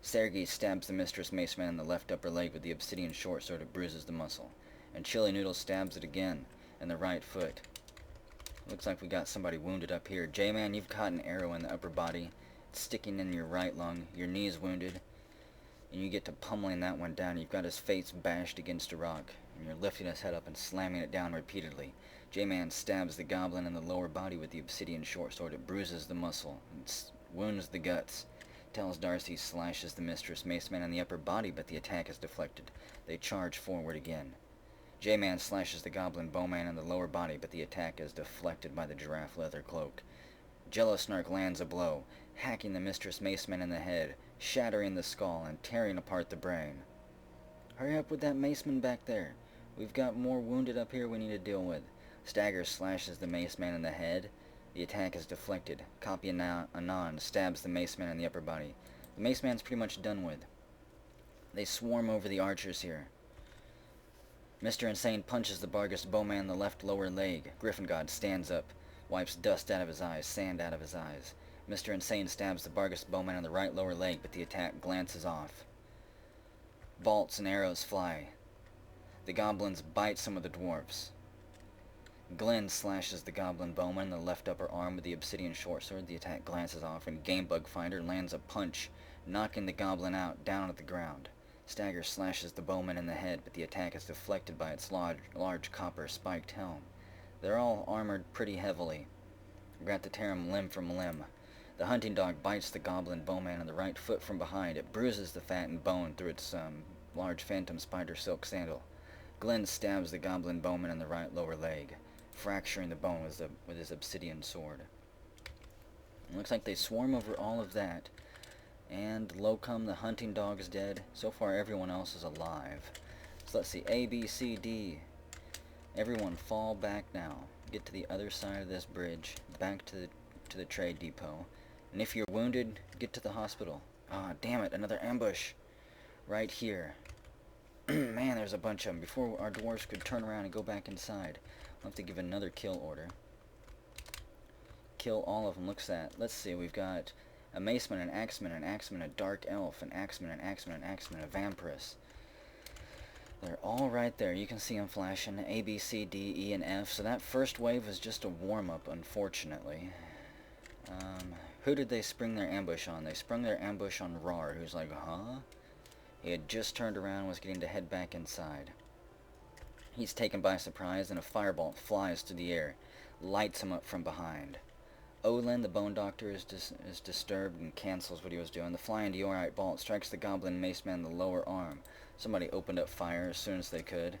[SPEAKER 1] Sergei stabs the Mistress Maceman in the left upper leg with the obsidian short sword. It bruises the muscle. And Chili Noodle stabs it again in the right foot. Looks like we got somebody wounded up here. J-Man, you've caught an arrow in the upper body. It's sticking in your right lung. Your knee's wounded. And you get to pummeling that one down. You've got his face bashed against a rock. And you're lifting his head up and slamming it down repeatedly. J-Man stabs the goblin in the lower body with the obsidian short sword. It bruises the muscle and wounds the guts. Tells Darcy slashes the Mistress Maceman in the upper body, but the attack is deflected. They charge forward again. J-Man slashes the goblin bowman in the lower body, but the attack is deflected by the giraffe leather cloak. Jello Snark lands a blow, hacking the Mistress Maceman in the head, shattering the skull, and tearing apart the brain. Hurry up with that Maceman back there. We've got more wounded up here we need to deal with. Stagger slashes the Maceman in the head. The attack is deflected. Copy Anon stabs the Maceman in the upper body. The Maceman's pretty much done with. They swarm over the archers here. Mr. Insane punches the Bargus bowman in the left lower leg. Griffin God stands up, wipes dust out of his eyes, sand out of his eyes. Mr. Insane stabs the Bargus bowman in the right lower leg, but the attack glances off. Bolts and arrows fly. The goblins bite some of the dwarfs. Glenn slashes the goblin bowman in the left upper arm with the obsidian short sword. The attack glances off, and Gamebug Finder lands a punch, knocking the goblin out, down at the ground. Stagger slashes the bowman in the head, but the attack is deflected by its large copper spiked helm. They're all armored pretty heavily. We've got to tear him limb from limb. The hunting dog bites the goblin bowman in the right foot from behind. It bruises the fat and bone through its large phantom spider silk sandal. Glenn stabs the goblin bowman in the right lower leg, fracturing the bone with his obsidian sword. It looks like they swarm over all of that. And Locum, the hunting dog, is dead. So far, everyone else is alive. So let's see. A, B, C, D. Everyone fall back now. Get to the other side of this bridge. Back to the trade depot. And if you're wounded, get to the hospital. Ah, damn it. Another ambush. Right here. Man, there's a bunch of them. Before our dwarves could turn around and go back inside, we'll have to give another kill order. Kill all of them. Let's see, we've got a maceman, an axeman, an axeman, a dark elf, an axeman, an axeman, an axeman, a vampiress. They're all right there. You can see them flashing. A, B, C, D, E, and F. So that first wave was just a warm-up, unfortunately. Who did they spring their ambush on? They sprung their ambush on Rar, who's like, huh? He had just turned around and was getting to head back inside. He's taken by surprise, and a firebolt flies through the air, lights him up from behind. Olin, the bone doctor, is disturbed and cancels what he was doing. The flying diorite bolt strikes the goblin maceman in the lower arm. Somebody opened up fire as soon as they could.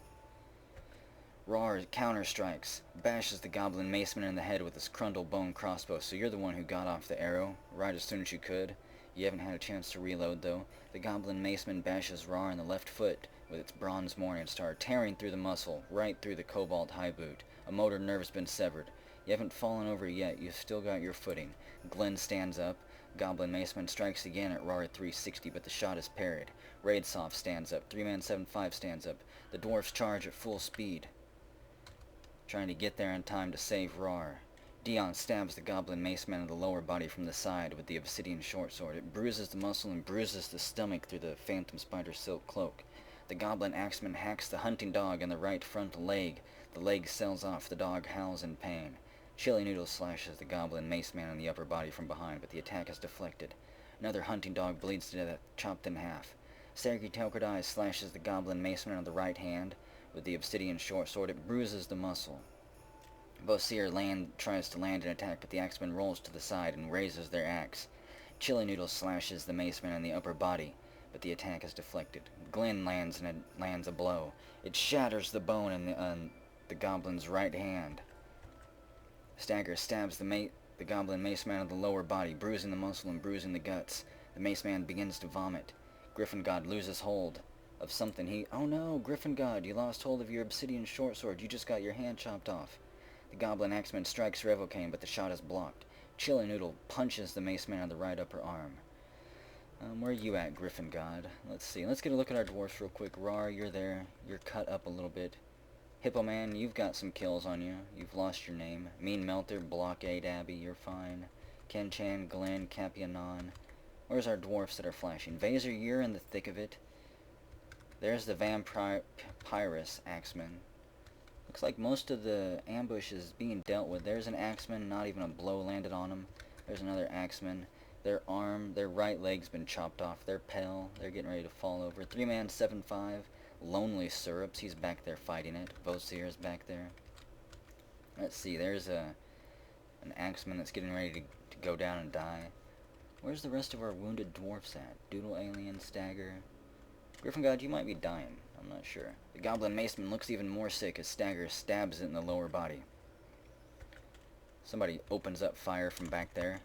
[SPEAKER 1] Rar counter-strikes, bashes the goblin maceman in the head with his crundle bone crossbow. So you're the one who got off the arrow right as soon as you could. You haven't had a chance to reload, though. The goblin maceman bashes Rar in the left foot with its bronze morning star, tearing through the muscle, right through the cobalt high boot. A motor nerve's been severed. You haven't fallen over yet. You've still got your footing. Glenn stands up. Goblin maceman strikes again at Rar at 360, but the shot is parried. Raidsoft stands up. 3-man 7-5 stands up. The dwarfs charge at full speed, trying to get there in time to save Rar. Dion stabs the goblin maceman in the lower body from the side with the obsidian short sword. It bruises the muscle and bruises the stomach through the phantom spider silk cloak. The goblin axeman hacks the hunting dog in the right front leg. The leg sells off. The dog howls in pain. Chili Noodle slashes the goblin maceman in the upper body from behind, but the attack is deflected. Another hunting dog bleeds to death, chopped in half. Sergei Telkradai slashes the goblin maceman on the right hand with the obsidian short sword. It bruises the muscle. Vosir tries to land an attack, but the axeman rolls to the side and raises their axe. Chili Noodle slashes the maceman in the upper body, but the attack is deflected. Glenn lands a blow. It shatters the bone in the goblin's right hand. Stagger stabs the goblin maceman in the lower body, bruising the muscle and bruising the guts. The maceman begins to vomit. Griffingod loses hold of something. Oh no, Griffingod, you lost hold of your obsidian short sword. You just got your hand chopped off. The goblin axeman strikes Revocane, but the shot is blocked. Chili Noodle punches the maceman on the right upper arm. Where are you at, Griffingod? Let's see. Let's get a look at our dwarfs real quick. Rar, you're there. You're cut up a little bit. Hippo Man, you've got some kills on you. You've lost your name. Mean Melter, Blockade Abbey, you're fine. Ken-chan, Glenn, Capianon. Where's our dwarfs that are flashing? Vaser, you're in the thick of it. There's the Vampirus Axeman. Looks like most of the ambush is being dealt with. There's an axeman, not even a blow landed on him. There's another axeman. Their right leg's been chopped off. They're pale. They're getting ready to fall over. 3-man 7-5. Lonely Syrups, he's back there fighting it. Vosir is back there. Let's see, there's an axeman that's getting ready to go down and die. Where's the rest of our wounded dwarfs at? Doodle Alien, Stagger. Griffingod, you might be dying. I'm not sure. The goblin maceman looks even more sick as Stagger stabs it in the lower body. Somebody opens up fire from back there.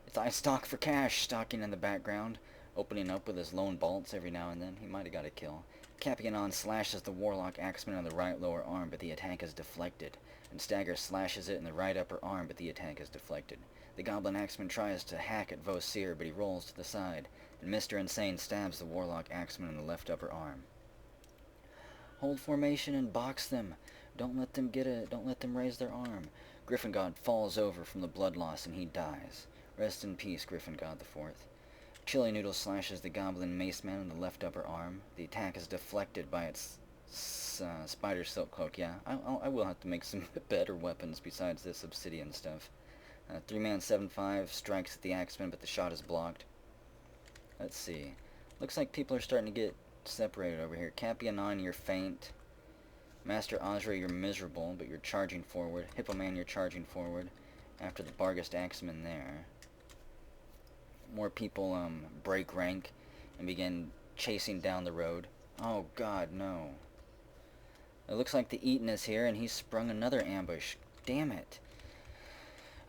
[SPEAKER 1] It's I Stalk for Cash stalking in the background, opening up with his lone bolts every now and then. He might have got a kill. Capianon slashes the warlock axeman on the right lower arm, but the attack is deflected. And Stagger slashes it in the right upper arm, but the attack is deflected. The goblin axeman tries to hack at Vosir, but he rolls to the side. And Mr. Insane stabs the warlock axeman in the left upper arm. Hold formation and box them. Don't let them raise their arm. Griffingod falls over from the blood loss and he dies. Rest in peace, Griffingod the Fourth. Chili Noodle slashes the goblin maceman in the left upper arm. The attack is deflected by its spider silk cloak. Yeah, I will have to make some better weapons besides this obsidian stuff. 3-man 7-5 strikes at the axeman, but the shot is blocked. Let's see. Looks like people are starting to get separated over here. Capianon, you're faint. Master Ozra, you're miserable, but you're charging forward. Hippo Man, you're charging forward. After the Barghest axeman there. More people break rank and begin chasing down the road. Oh god, no. It looks like the Etin is here and he's sprung another ambush. Damn it.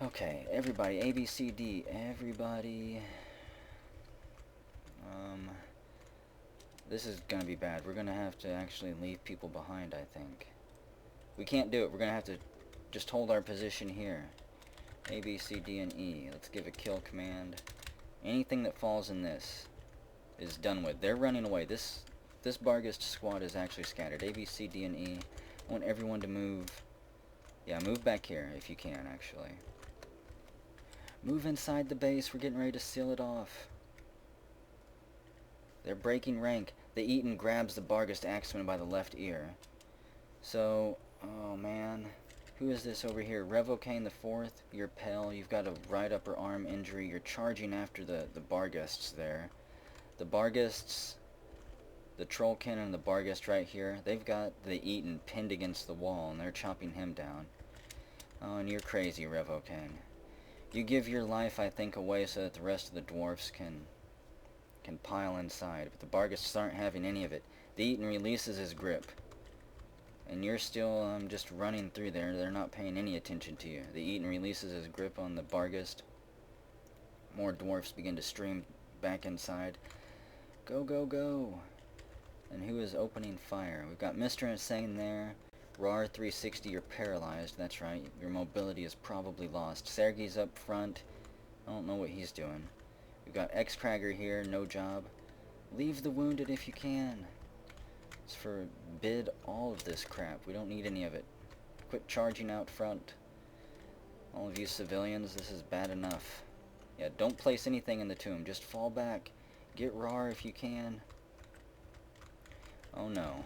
[SPEAKER 1] Okay, everybody, A, B, C, D, everybody. This is gonna be bad. We're gonna have to actually leave people behind, I think. We can't do it. We're gonna have to just hold our position here. A, B, C, D, and E. Let's give a kill command. Anything that falls in this is done with. They're running away. This this Barghest squad is actually scattered. A, B, C, D, and E. I want everyone to move. Yeah, move back here if you can, actually. Move inside the base. We're getting ready to seal it off. They're breaking rank. The Etin grabs the Barghest axeman by the left ear. So, oh man. Who is this over here? Revocane the Fourth. You're pale. You've got a right upper arm injury. You're charging after the Barghests there. The Barghests, the Trollkin and the Barghest right here, they've got the Etin pinned against the wall, and they're chopping him down. Oh, and you're crazy, Revocane. You give your life, I think, away so that the rest of the dwarfs can pile inside, but the Barghests aren't having any of it. The Etin releases his grip, and you're still just running through there. They're not paying any attention to you. The Etin releases his grip on the Barghest. More dwarfs begin to stream back inside. Go, go, go. And who is opening fire? We've got Mr. Insane there. RAR 360, you're paralyzed. That's right. Your mobility is probably lost. Sergey's up front. I don't know what he's doing. We've got X-Cragger here, no job. Leave the wounded if you can. Let's forbid all of this crap. We don't need any of it. Quit charging out front. All of you civilians, this is bad enough. Yeah, don't place anything in the tomb. Just fall back. Get RAR if you can. Oh no.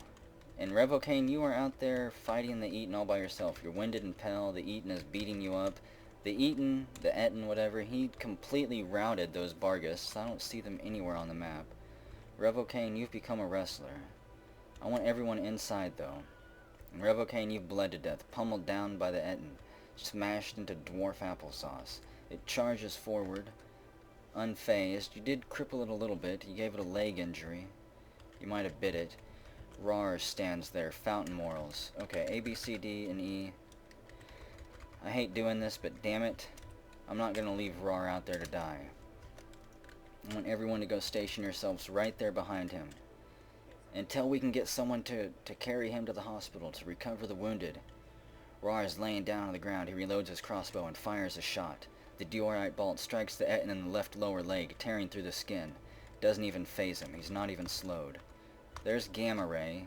[SPEAKER 1] And Revocane, you are out there fighting the Etin all by yourself. You're winded and pale. The Etin is beating you up. The Etin, the etin, whatever, he completely routed those Barghests. I don't see them anywhere on the map. Revocane, you've become a wrestler. I want everyone inside, though. And Revocane, you've bled to death, pummeled down by the etin, smashed into dwarf applesauce. It charges forward, unfazed. You did cripple it a little bit. You gave it a leg injury. You might have bit it. RAR stands there, fountain morals. Okay, A, B, C, D, and E. I hate doing this, but damn it, I'm not going to leave RAR out there to die. I want everyone to go station yourselves right there behind him. Until we can get someone to carry him to the hospital to recover the wounded. RAR is laying down on the ground. He reloads his crossbow and fires a shot. The diorite bolt strikes the etin in the left lower leg, tearing through the skin. Doesn't even phase him. He's not even slowed. There's Gamma Ray,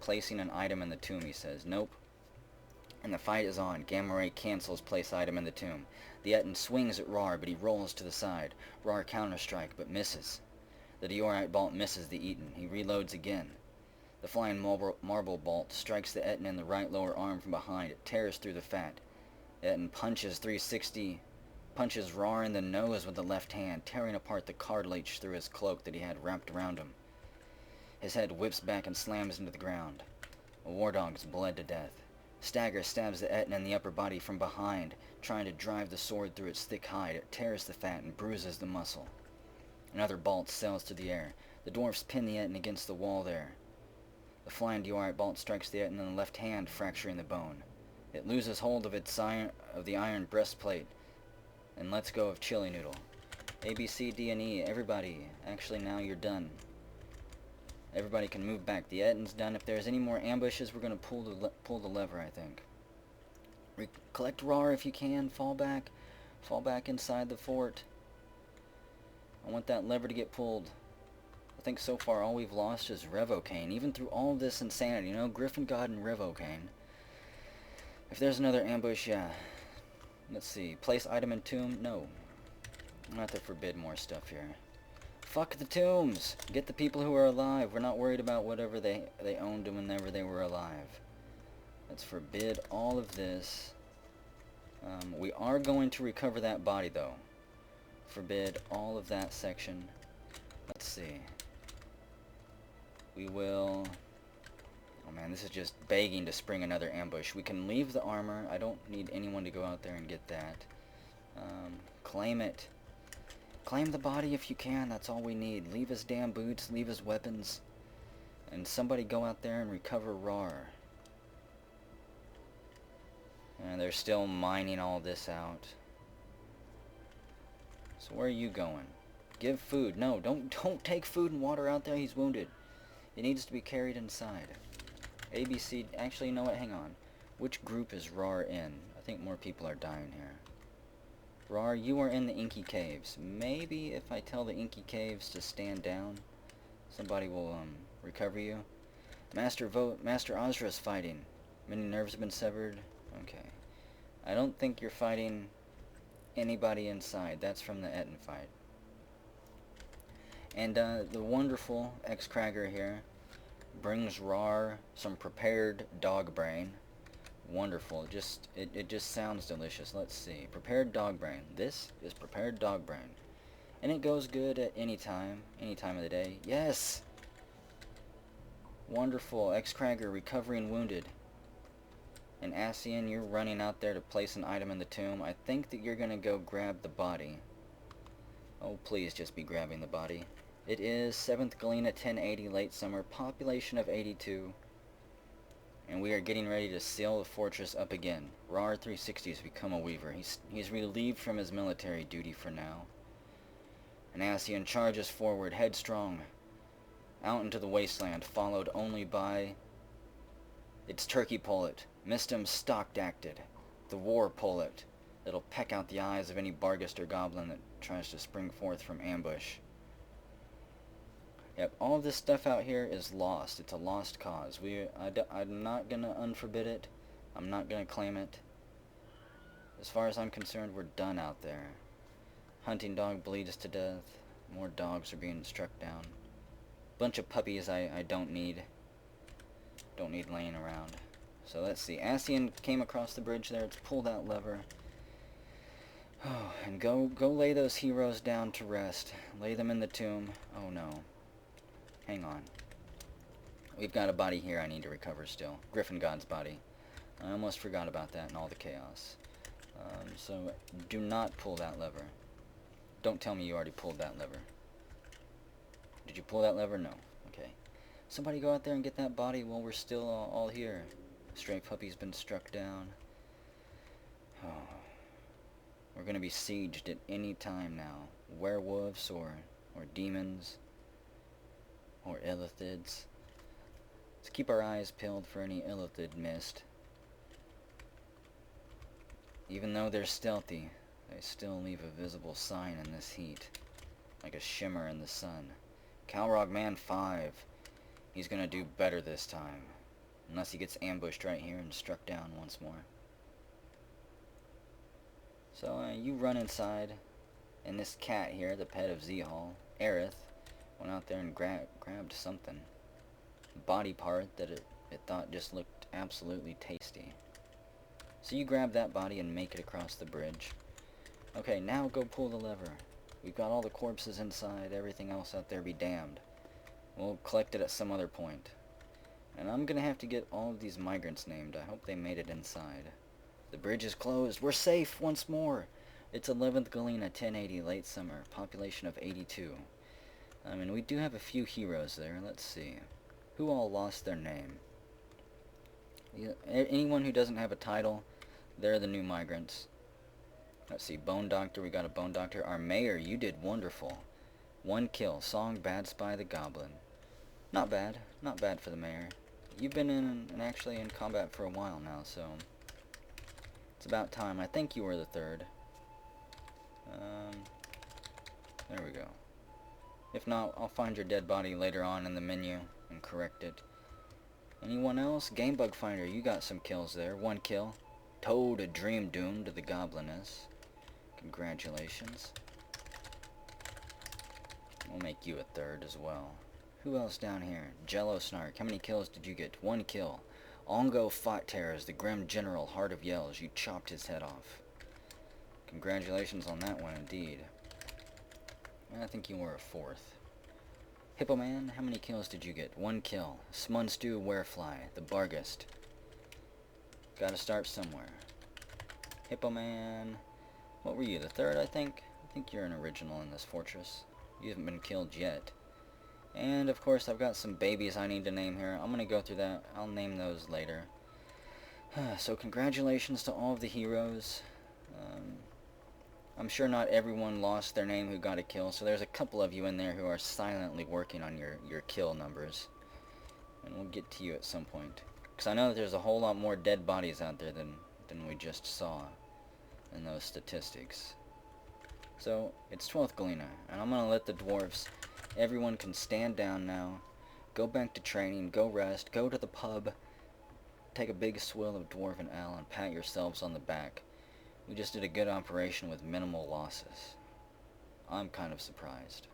[SPEAKER 1] placing an item in the tomb, he says. Nope. And the fight is on. Gamma Ray cancels place item in the tomb. The etin swings at RAR, but he rolls to the side. RAR counterstrike, but misses. The diorite bolt misses the Etin. He reloads again. The flying marble bolt strikes the etin in the right lower arm from behind. It tears through the fat. The etin punches 360, punches RAR in the nose with the left hand, tearing apart the cartilage through his cloak that he had wrapped around him. His head whips back and slams into the ground. A war dog's bled to death. Stagger stabs the etin in the upper body from behind, trying to drive the sword through its thick hide. It tears the fat and bruises the muscle. Another bolt sails through the air. The dwarfs pin the etin against the wall there. The flying diorite bolt strikes the etin in the left hand, fracturing the bone. It loses hold of the iron breastplate and lets go of Chili Noodle. A, B, C, D, and E, everybody. Actually, now you're done. Everybody can move back. The etin's done. If there's any more ambushes, we're going to pull the lever, I think. Collect RAR if you can. Fall back. Fall back inside the fort. I want that lever to get pulled. I think so far all we've lost is Revocane. Even through all of this insanity, you know, Griffin God and Revocane. If there's another ambush, yeah. Let's see. Place item in tomb? No. I'm going to have to forbid more stuff here. Fuck the tombs! Get the people who are alive. We're not worried about whatever they owned whenever they were alive. Let's forbid all of this. We are going to recover that body, though. Forbid all of that section. Let's see. We will... Oh man, this is just begging to spring another ambush. We can leave the armor. I don't need anyone to go out there and get that. Claim it. Claim the body if you can. That's all we need. Leave his damn boots. Leave his weapons. And somebody go out there and recover RAR. And they're still mining all this out. So where are you going? Give food. No, don't take food and water out there. He's wounded. It needs to be carried inside. ABC. Actually, you know what? Hang on. Which group is RAR in? I think more people are dying here. RAR, you are in the Inky Caves. Maybe if I tell the Inky Caves to stand down, somebody will recover you. Master Ozra's fighting. Many nerves have been severed. Okay. I don't think you're fighting anybody inside. That's from the etin fight. And the wonderful X-Cragger here brings Rar some prepared dog brain. Wonderful. It just sounds delicious. Let's see. Prepared dog brain. This is prepared dog brain. And it goes good at any time of the day. Yes! Wonderful. X-Cragger recovering wounded. And Asian, you're running out there to place an item in the tomb. I think that you're going to go grab the body. Oh, please just be grabbing the body. It is 7th Galena 1080 late summer, population of 82. And we are getting ready to seal the fortress up again. Rar 360 has become a weaver. He's relieved from his military duty for now. And Asian charges forward, headstrong, out into the wasteland, followed only by its turkey pullet. Missed him, stocked acted. The war pullet that'll peck out the eyes of any Barghest or goblin that tries to spring forth from ambush. Yep, all of this stuff out here is lost. It's a lost cause. I'm not going to unforbid it. I'm not going to claim it. As far as I'm concerned, we're done out there. Hunting dog bleeds to death. More dogs are being struck down. Bunch of puppies I don't need. Don't need laying around. So let's see. Asian came across the bridge there. Let's pull that lever. Oh, and go lay those heroes down to rest. Lay them in the tomb. Oh no. Hang on. We've got a body here I need to recover still. Griffin God's body. I almost forgot about that in all the chaos. So do not pull that lever. Don't tell me you already pulled that lever. Did you pull that lever? No. Okay. Somebody go out there and get that body while we're still all here. Stray puppy's been struck down. Oh. We're going to be sieged at any time now. Werewolves or demons or illithids. Let's keep our eyes peeled for any illithid mist. Even though they're stealthy, they still leave a visible sign in this heat, like a shimmer in the sun. Calrog Man 5. He's gonna do better this time, unless he gets ambushed right here and struck down once more. So you run inside, and this cat here, the pet of Z-Hall, Aerith, went out there and grabbed something. Body part that it thought just looked absolutely tasty. So you grab that body and make it across the bridge. Okay, now go pull the lever. We've got all the corpses inside, everything else out there be damned. We'll collect it at some other point. And I'm gonna have to get all of these migrants named. I hope they made it inside. The bridge is closed. We're safe once more. It's 11th Galena 1080 late summer, population of 82. I mean, we do have a few heroes there. Let's see. Who all lost their name? Anyone who doesn't have a title, they're the new migrants. Let's see. Bone Doctor, we got a Bone Doctor. Our Mayor, you did wonderful. 1 kill. Song Bad Spy the Goblin. Not bad. Not bad for the Mayor. You've been actually in combat for a while now, so it's about time. I think you were the 3rd. There we go. If not, I'll find your dead body later on in the menu and correct it. Anyone else? Gamebug Finder, you got some kills there. 1 kill. Toad, a dream doomed to the Gobliness. Congratulations. We'll make you a 3rd as well. Who else down here? Jello Snark, how many kills did you get? 1 kill. Ongo Fought Terrors, the Grim General, Heart of Yells, you chopped his head off. Congratulations on that one indeed. I think you were a 4th. Hippo Man, how many kills did you get? 1 kill. Smunstew Werefly, the Barghest. Gotta start somewhere. Hippo Man, what were you, the 3rd, I think? I think you're an original in this fortress. You haven't been killed yet. And, of course, I've got some babies I need to name here. I'm gonna go through that. I'll name those later. So, congratulations to all of the heroes. I'm sure not everyone lost their name who got a kill, so there's a couple of you in there who are silently working on your kill numbers. And we'll get to you at some point. Because I know that there's a whole lot more dead bodies out there than we just saw in those statistics. So, it's 12th Galena, and I'm going to let the dwarves, everyone can stand down now. Go back to training, go rest, go to the pub, take a big swill of Dwarven Ale, and pat yourselves on the back. We just did a good operation with minimal losses. I'm kind of surprised.